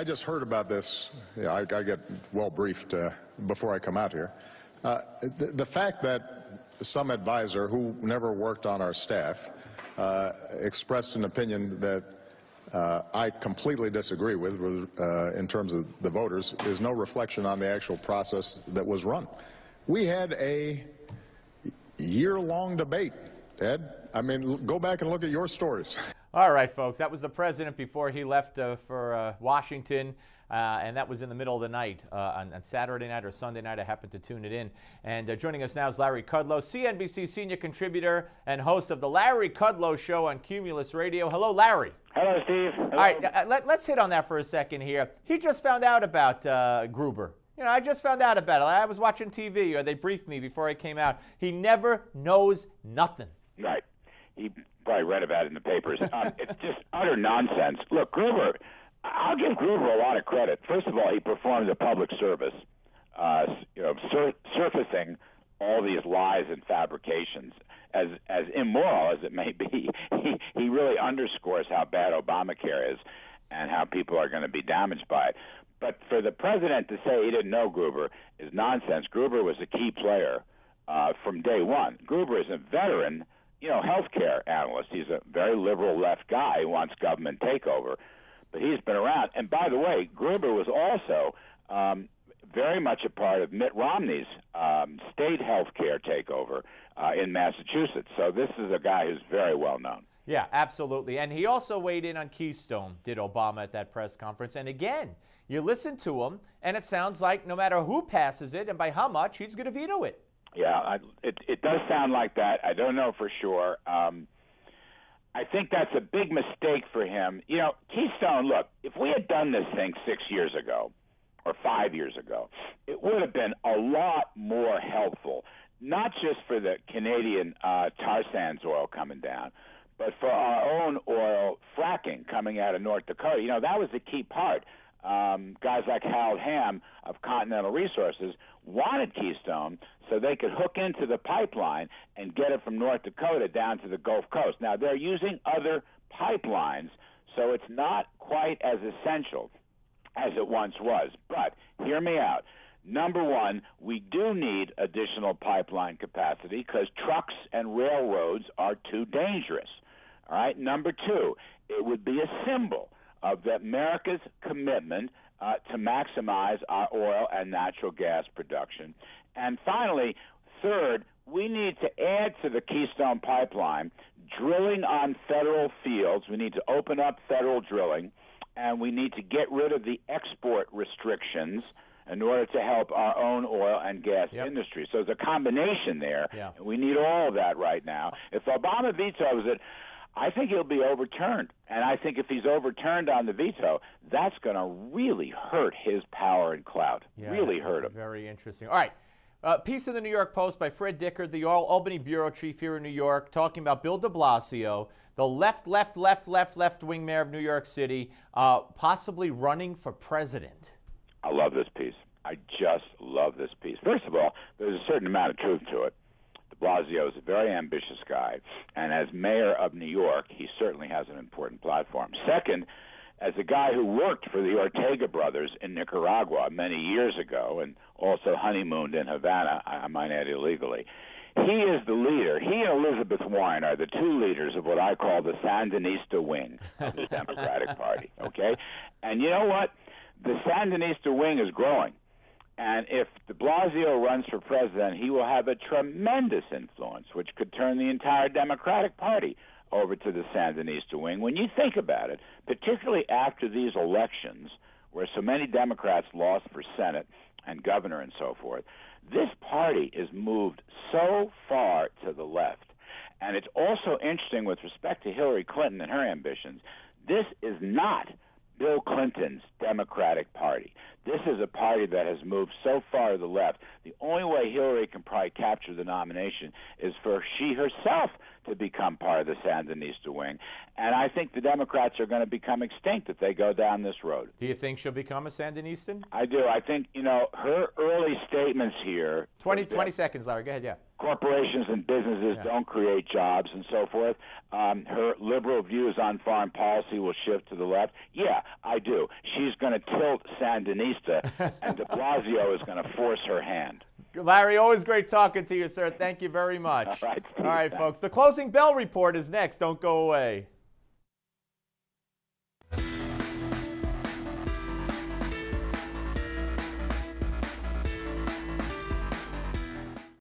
I just heard about this. Yeah, I get well briefed before I come out here. The fact that some advisor who never worked on our staff expressed an opinion that I completely disagree with in terms of the voters is no reflection on the actual process that was run. We had a year-long debate, Ed. I mean, go back and look at your stories. All right, folks, that was the president before he left for Washington, and that was in the middle of the night on Saturday night or Sunday night. I happened to tune it in. And joining us now is Larry Kudlow, CNBC senior contributor and host of the Larry Kudlow Show on Cumulus Radio. Hello, Larry. Hello, Steve. Hello. All right, let's hit on that for a second here. He just found out about Gruber. You know, I just found out about it. I was watching TV, or they briefed me before I came out. He never knows nothing. Right. He probably read about it in the papers. It's just utter nonsense. Look, Gruber, I'll give Gruber a lot of credit. First of all, he performed a public service, surfacing all these lies and fabrications. As immoral as it may be, he really underscores how bad Obamacare is and how people are going to be damaged by it. But for the president to say he didn't know Gruber is nonsense. Gruber was a key player from day one. Gruber is a veteran, healthcare analyst. He's a very liberal left guy who wants government takeover, but he's been around. And by the way, Gruber was also very much a part of Mitt Romney's state healthcare takeover in Massachusetts. So this is a guy who's very well known. Yeah, absolutely. And he also weighed in on Keystone, did Obama at that press conference. And again, you listen to him, and it sounds like no matter who passes it and by how much, he's going to veto it. Yeah, it does sound like that. I don't know for sure. I think that's a big mistake for him. Keystone, look, if we had done this thing 6 years ago or 5 years ago, it would have been a lot more helpful, not just for the Canadian tar sands oil coming down, but for our own oil fracking coming out of North Dakota. That was the key part. Guys like Harold Hamm of Continental Resources wanted Keystone so they could hook into the pipeline and get it from North Dakota down to the Gulf Coast. Now, they're using other pipelines, so it's not quite as essential as it once was. But hear me out. Number one, we do need additional pipeline capacity because trucks and railroads are too dangerous. All right. Number two, it would be a symbol of America's commitment to maximize our oil and natural gas production. And finally, third, we need to add to the Keystone Pipeline drilling on federal fields. We need to open up federal drilling, and we need to get rid of the export restrictions in order to help our own oil and gas industry. So there's a combination there. Yeah. And we need all of that right now. If Obama vetoes it, I think he'll be overturned. And I think if he's overturned on the veto, that's going to really hurt his power and clout. Yeah, really hurt him. Very interesting. All right. Piece in the New York Post by Fred Dicker, the Albany bureau chief here in New York, talking about Bill de Blasio, the left-wing mayor of New York City, possibly running for president. I love this piece. I just love this piece. First of all, there's a certain amount of truth to it. De Blasio is a very ambitious guy, and as mayor of New York, he certainly has an important platform. Second, as a guy who worked for the Ortega brothers in Nicaragua many years ago and also honeymooned in Havana, I might add illegally, he is the leader. He and Elizabeth Warren are the two leaders of what I call the Sandinista wing of the Democratic Party, okay? And you know what? The Sandinista wing is growing. And if de Blasio runs for president, he will have a tremendous influence, which could turn the entire Democratic Party over to the Sandinista wing. When you think about it, particularly after these elections, where so many Democrats lost for Senate and governor and so forth, this party is moved so far to the left. And it's also interesting with respect to Hillary Clinton and her ambitions. This is not Bill Clinton's Democratic Party. This is a party that has moved so far to the left. The only way Hillary can probably capture the nomination is for she herself to become part of the Sandinista wing. And I think the Democrats are going to become extinct if they go down this road. Do you think she'll become a Sandinistan? I do. I think, her early statements here. 20 seconds, Larry. Go ahead, yeah. corporations and businesses don't create jobs and so forth. Her liberal views on foreign policy will shift to the left. Yeah, I do. She's going to tilt Sandinista, and de Blasio is going to force her hand. Larry, always great talking to you, sir. Thank you very much. All right, Steve, All right, thanks. folks. The closing bell report is next. Don't go away.